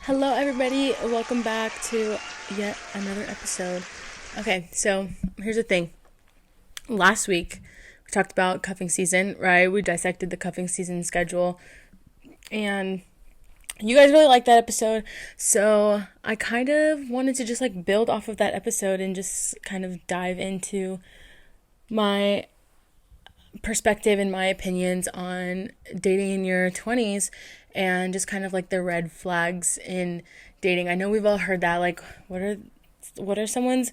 Hello, everybody. Welcome back to yet another episode. Okay, so here's the thing. Last week, we talked about cuffing season, right? We dissected the cuffing season schedule, and you guys really liked that episode. So I kind of wanted to just build off of that episode and just kind of dive into my perspective and my opinions on dating in your 20s and just kind of the red flags in dating. I know we've all heard that, what are someone's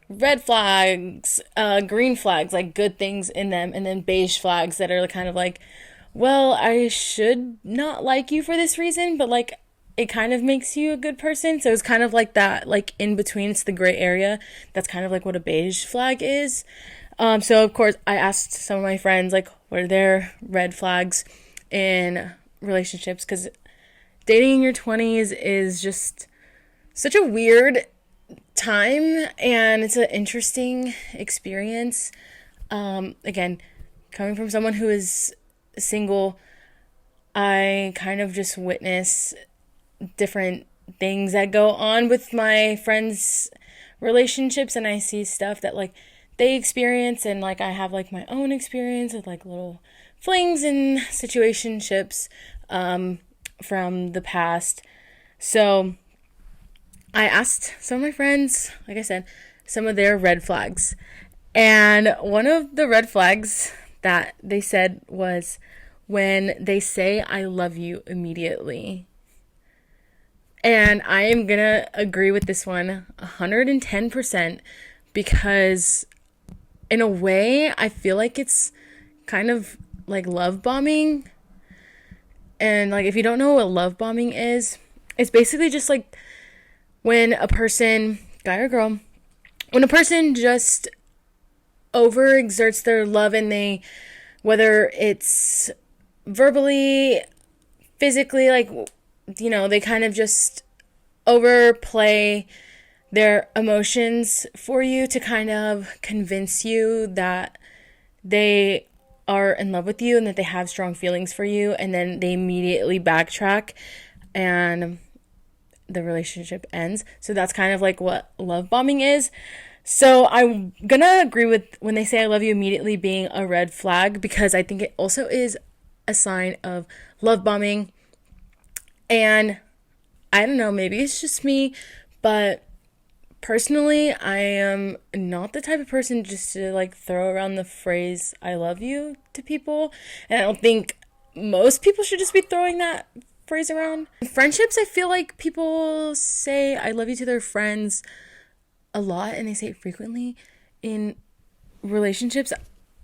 red flags, green flags, good things in them, and then beige flags that are well, I should not like you for this reason, but it kind of makes you a good person. So it's kind of that, in between, it's the gray area. That's kind of what a beige flag is. So of course I asked some of my friends, what are their red flags in relationships? Because dating in your 20s is just such a weird time, and it's an interesting experience. Again, coming from someone who is single, I kind of just witness different things that go on with my friends' relationships, and I see stuff that they experience, and I have my own experience with little flings and situationships from the past. So I asked some of my friends, like I said, some of their red flags. And one of the red flags that they said was when they say I love you immediately. And I am gonna agree with this one 110%, because in a way I feel like it's kind of like love bombing. And if you don't know what love bombing is, it's basically just when a person, guy or girl, when a person just overexerts their love, and whether it's verbally, physically, they kind of just overplay their emotions for you to kind of convince you that they are in love with you and that they have strong feelings for you, and then they immediately backtrack and the relationship ends. So that's kind of what love bombing is. So I'm gonna agree with when they say I love you immediately being a red flag, because I think it also is a sign of love bombing. And I don't know, maybe it's just me, but personally, I am not the type of person just to throw around the phrase I love you to people. And I don't think most people should just be throwing that phrase around. In friendships, I feel like people say I love you to their friends a lot, and they say it frequently. In relationships,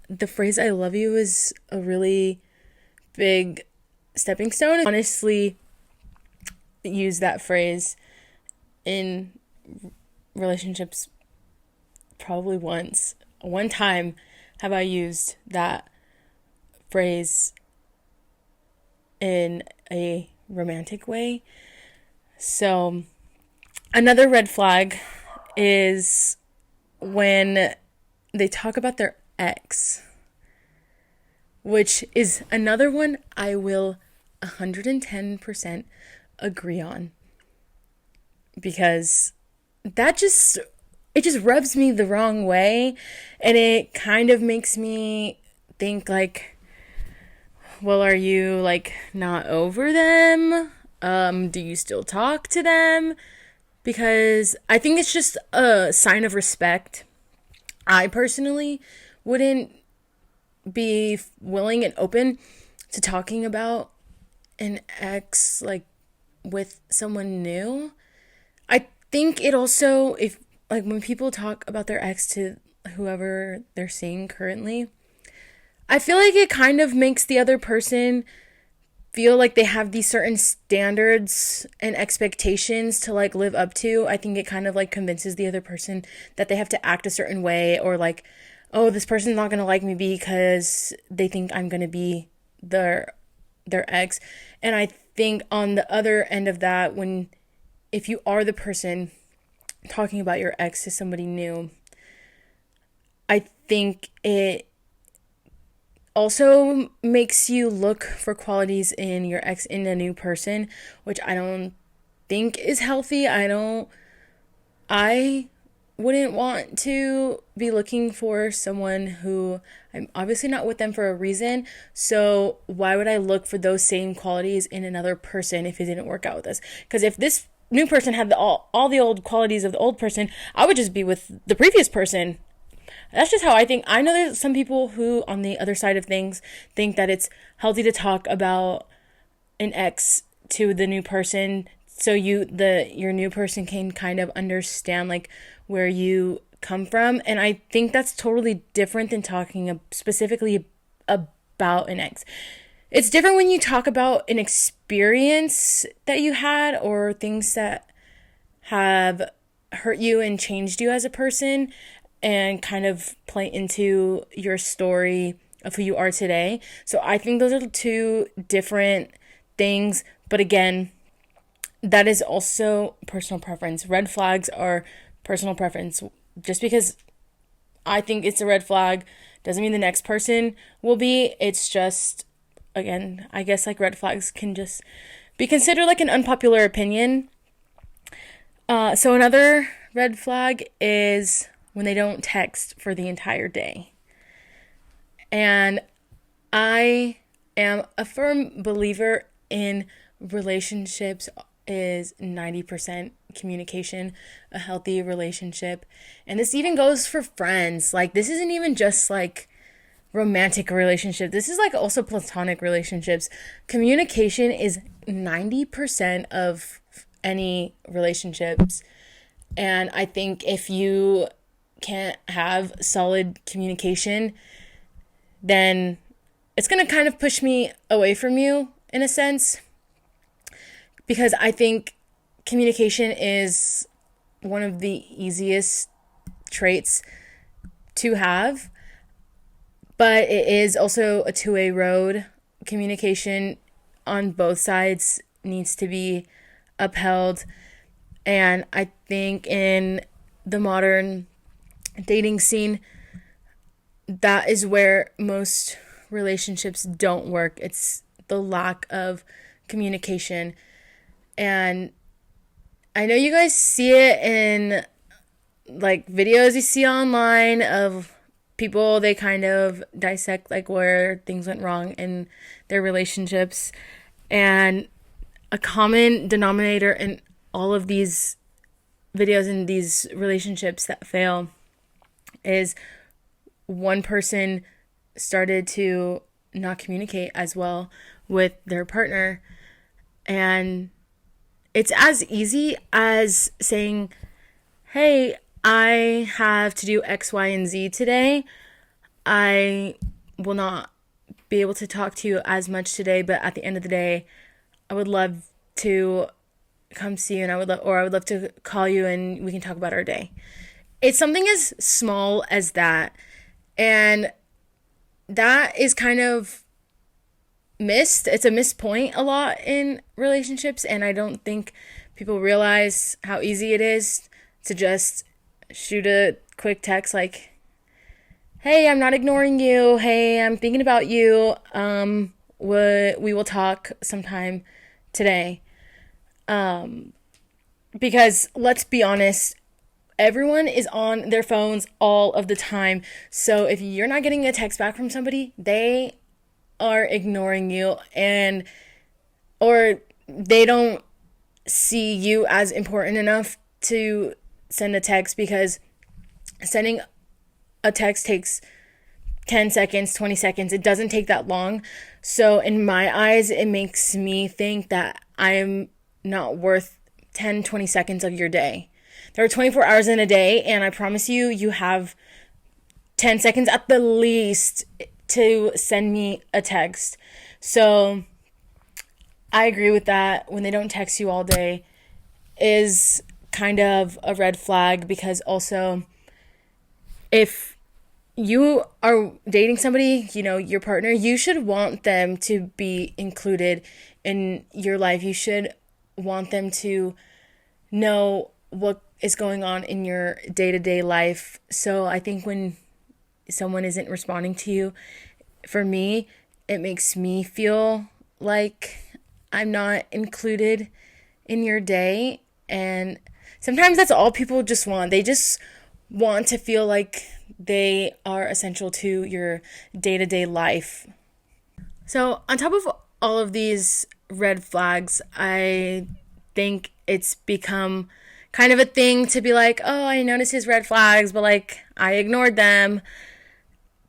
the phrase I love you is a really big stepping stone. Honestly, use that phrase in relationships probably one time have I used that phrase in a romantic way. So another red flag is when they talk about their ex, which is another one I will 110% agree on, because it just rubs me the wrong way, and it kind of makes me think well, are you not over them? Do you still talk to them? Because I think it's just a sign of respect. I personally wouldn't be willing and open to talking about an ex with someone new. I think it also, if when people talk about their ex to whoever they're seeing currently, I feel like it kind of makes the other person feel like they have these certain standards and expectations to live up to. I think it kind of convinces the other person that they have to act a certain way, or oh, this person's not gonna like me because they think I'm gonna be their ex. And I think on the other end of that, if you are the person talking about your ex to somebody new, I think it also makes you look for qualities in your ex in a new person, which I don't think is healthy. I wouldn't want to be looking for someone who I'm obviously not with them for a reason. So why would I look for those same qualities in another person if it didn't work out with us? Because if this new person had all the old qualities of the old person, I would just be with the previous person. That's just how I think. I know there's some people who, on the other side of things, think that it's healthy to talk about an ex to the new person, so your new person can kind of understand like where you come from. And I think that's totally different than talking specifically about an ex. It's different when you talk about an experience that you had or things that have hurt you and changed you as a person and kind of play into your story of who you are today. So I think those are two different things. But again, that is also personal preference. Red flags are personal preference. Just because I think it's a red flag doesn't mean the next person will be. It's just, again, I guess like red flags can just be considered like an unpopular opinion. So another red flag is when they don't text for the entire day. And I am a firm believer in relationships is 90% communication, a healthy relationship. And this even goes for friends. Like, this isn't even just like romantic relationship. This is like also platonic relationships. Communication is 90% of any relationships. And I think if you can't have solid communication, then it's going to kind of push me away from you in a sense, because I think communication is one of the easiest traits to have, but it is also a two-way road. Communication on both sides needs to be upheld. And I think in the modern dating scene, that is where most relationships don't work. It's the lack of communication. And I know you guys see it in like videos you see online of people, they kind of dissect like where things went wrong in their relationships. And a common denominator in all of these videos and these relationships that fail is one person started to not communicate as well with their partner. And it's as easy as saying, hey, I have to do X, Y, and Z today. I will not be able to talk to you as much today, but at the end of the day, I would love to come see you, and I would love to call you and we can talk about our day. It's something as small as that. And that is kind of missed. It's a missed point a lot in relationships, and I don't think people realize how easy it is to just shoot a quick text like, hey, I'm not ignoring you. Hey, I'm thinking about you. We will talk sometime today. Because let's be honest, everyone is on their phones all of the time. So if you're not getting a text back from somebody, they are ignoring you, or they don't see you as important enough to send a text, because sending a text takes 10 seconds, 20 seconds. It doesn't take that long. So in my eyes, it makes me think that I'm not worth 10, 20 seconds of your day. There are 24 hours in a day, and I promise you, you have 10 seconds at the least to send me a text. So I agree with that. When they don't text you all day is kind of a red flag, because also if you are dating somebody, your partner, you should want them to be included in your life. You should want them to know what is going on in your day-to-day life. So I think when someone isn't responding to you, for me, it makes me feel like I'm not included in your day. And sometimes that's all people just want. They just want to feel like they are essential to your day-to-day life. So on top of all of these red flags, I think it's become kind of a thing to be like, oh, I noticed his red flags, but like I ignored them.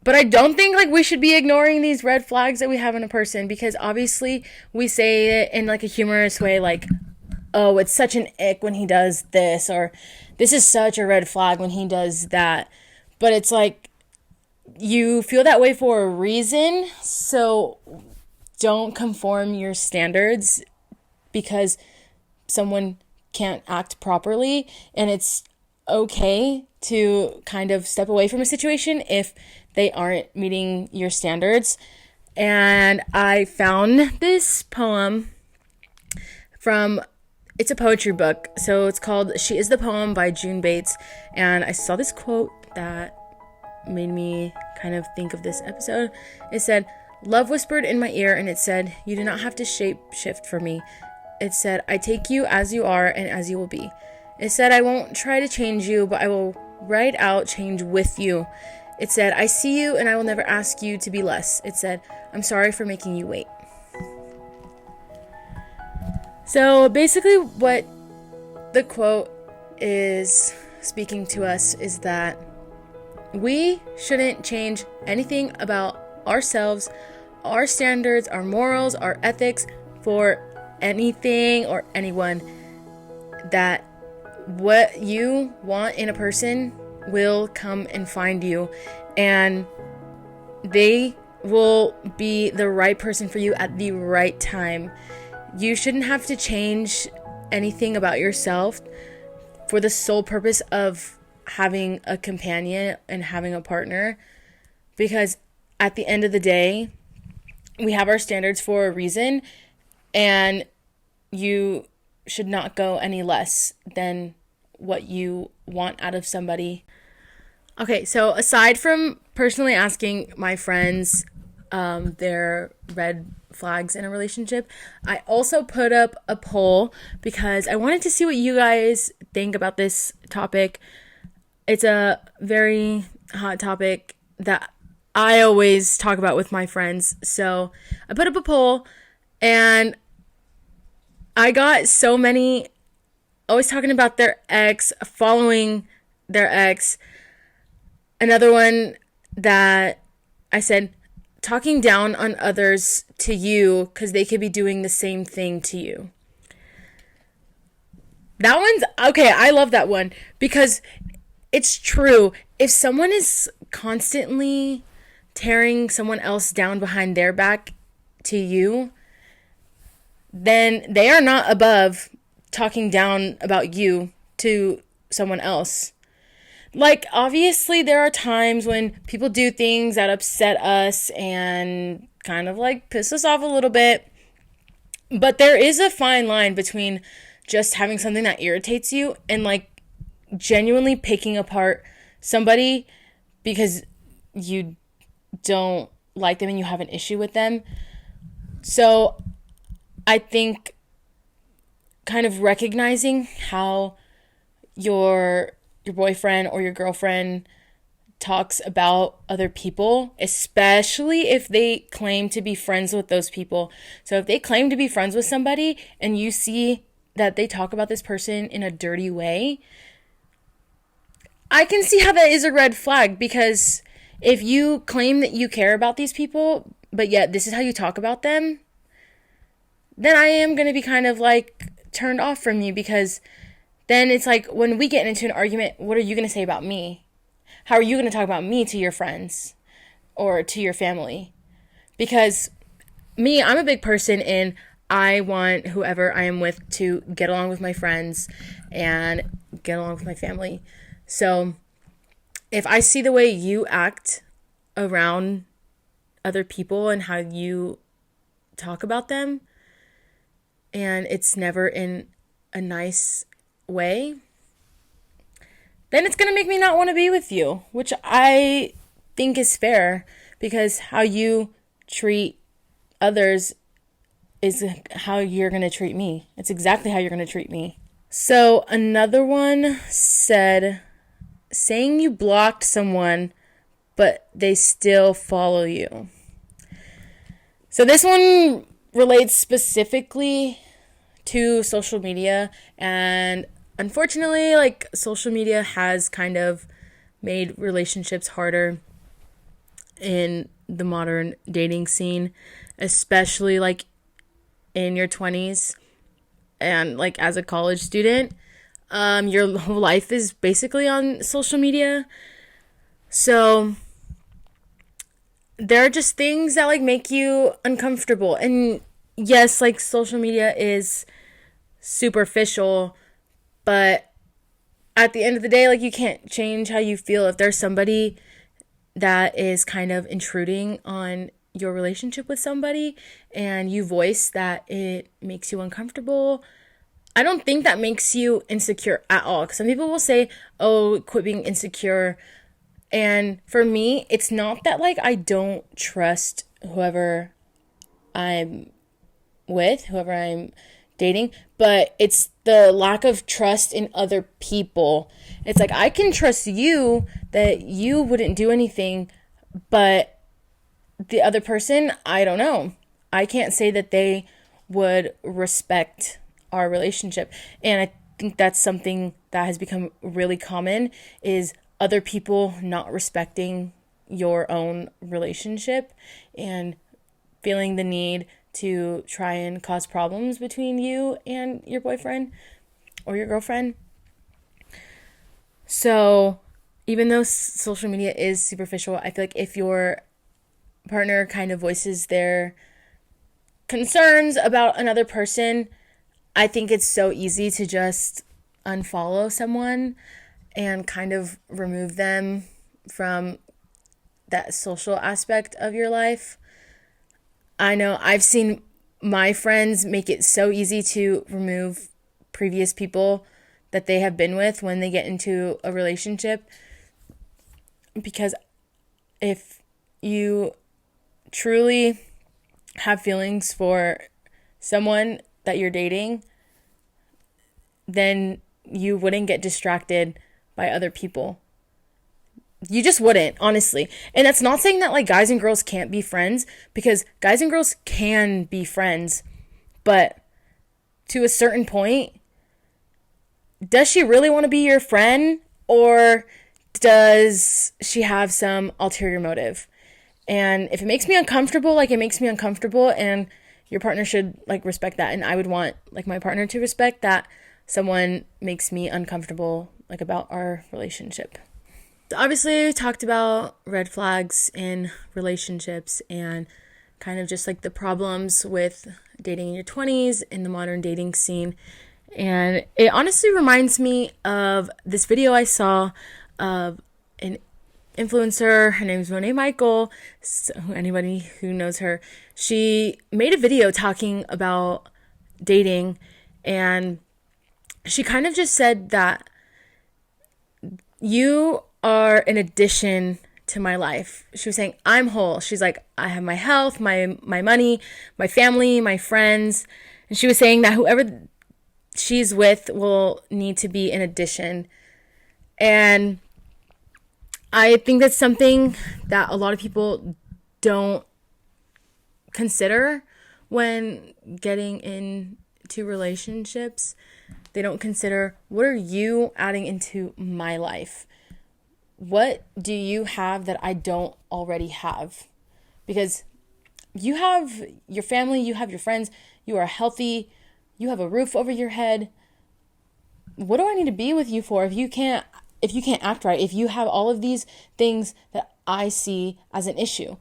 But I don't think like we should be ignoring these red flags that we have in a person, because obviously we say it in like a humorous way, like, oh, it's such an ick when he does this, or this is such a red flag when he does that. But it's like, you feel that way for a reason, so don't conform your standards because someone can't act properly, and it's okay to kind of step away from a situation if they aren't meeting your standards. And I found this poem from, it's a poetry book, so it's called She Is the Poem by June Bates, and I saw this quote that made me kind of think of this episode. It said, "Love whispered in my ear, and it said, you do not have to shape shift for me. It said, I take you as you are and as you will be. It said, I won't try to change you, but I will write out change with you. It said, I see you and I will never ask you to be less. It said, I'm sorry for making you wait." So basically what the quote is speaking to us is that we shouldn't change anything about ourselves, our standards, our morals, our ethics for anything or anyone. That what you want in a person will come and find you, and they will be the right person for you at the right time. You shouldn't have to change anything about yourself for the sole purpose of having a companion and having a partner, because at the end of the day, we have our standards for a reason, and you should not go any less than what you want out of somebody. Okay, so aside from personally asking my friends their red flags in a relationship, I also put up a poll because I wanted to see what you guys think about this topic. It's a very hot topic that I always talk about with my friends. So I put up a poll, and I got so many always talking about their ex, following their ex. Another one that I said, talking down on others to you because they could be doing the same thing to you. That one's okay. I love that one because it's true. If someone is constantly tearing someone else down behind their back to you, then they are not above talking down about you to someone else. Like, obviously, there are times when people do things that upset us and kind of like piss us off a little bit. But there is a fine line between just having something that irritates you and like genuinely picking apart somebody because you don't like them and you have an issue with them. So I think kind of recognizing how your boyfriend or your girlfriend talks about other people, especially if they claim to be friends with those people. So if they claim to be friends with somebody and you see that they talk about this person in a dirty way, I can see how that is a red flag, because if you claim that you care about these people, but yet this is how you talk about them, then I am going to be kind of like turned off from you, because then it's like when we get into an argument, what are you going to say about me? How are you going to talk about me to your friends or to your family? Because me, I'm a big person and I want whoever I am with to get along with my friends and get along with my family. So if I see the way you act around other people and how you talk about them, and it's never in a nice way, then it's going to make me not want to be with you, which I think is fair, because how you treat others is how you're going to treat me. It's exactly how you're going to treat me. So another one said, saying you blocked someone, but they still follow you. So this one relates specifically to social media, and unfortunately, like, social media has kind of made relationships harder in the modern dating scene, especially like in your 20s and like as a college student. Your whole life is basically on social media. So there are just things that like make you uncomfortable. And yes, like, social media is superficial, but at the end of the day, like, you can't change how you feel. If there's somebody that is kind of intruding on your relationship with somebody and you voice that it makes you uncomfortable, I don't think that makes you insecure at all. Because some people will say, oh, quit being insecure. And for me, it's not that like I don't trust whoever I'm with, whoever I'm dating, but it's the lack of trust in other people. It's like, I can trust you that you wouldn't do anything, but the other person, I don't know. I can't say that they would respect our relationship. And I think that's something that has become really common, is other people not respecting your own relationship and feeling the need to try and cause problems between you and your boyfriend or your girlfriend. So even though social media is superficial, I feel like if your partner kind of voices their concerns about another person, I think it's so easy to just unfollow someone and kind of remove them from that social aspect of your life. I know I've seen my friends make it so easy to remove previous people that they have been with when they get into a relationship, because if you truly have feelings for someone that you're dating, then you wouldn't get distracted by other people. You just wouldn't, honestly. And that's not saying that like guys and girls can't be friends, because guys and girls can be friends, but to a certain point, does she really want to be your friend, or does she have some ulterior motive? And if it makes me uncomfortable, like, it makes me uncomfortable, and your partner should like respect that. And I would want like my partner to respect that someone makes me uncomfortable, like, about our relationship. Obviously, we talked about red flags in relationships and kind of just like the problems with dating in your 20s in the modern dating scene. And it honestly reminds me of this video I saw of an influencer. Her name is Monet Michael. So anybody who knows her, she made a video talking about dating, and she kind of just said that you are an addition to my life. She was saying, I'm whole. She's like, I have my health, my money, my family, my friends. And she was saying that whoever she's with will need to be an addition. And I think that's something that a lot of people don't consider when getting into relationships. They don't consider, what are you adding into my life? What do you have that I don't already have? Because you have your family, you have your friends, you are healthy, you have a roof over your head. What do I need to be with you for if you can't act right? If you have all of these things that I see as an issue,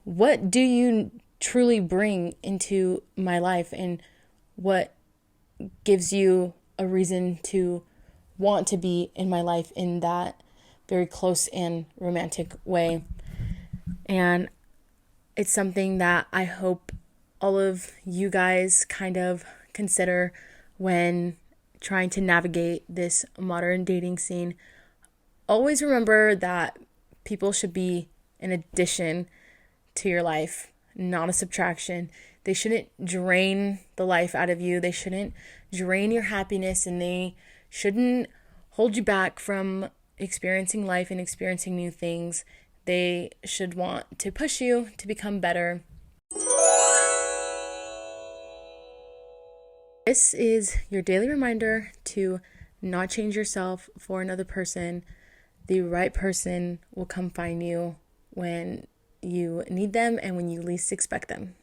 what do you truly bring into my life, and what gives you a reason to want to be in my life in that very close and romantic way? And it's something that I hope all of you guys kind of consider when trying to navigate this modern dating scene. Always remember that people should be an addition to your life, not a subtraction. They shouldn't drain the life out of you. They shouldn't drain your happiness, and they shouldn't hold you back from experiencing life and experiencing new things. They should want to push you to become better. This is your daily reminder to not change yourself for another person. The right person will come find you when you need them and when you least expect them.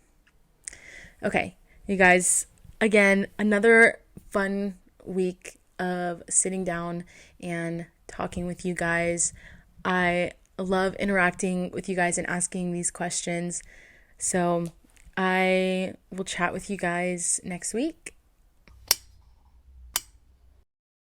Okay, you guys, again, another fun week of sitting down and talking with you guys. I love interacting with you guys and asking these questions. So I will chat with you guys next week.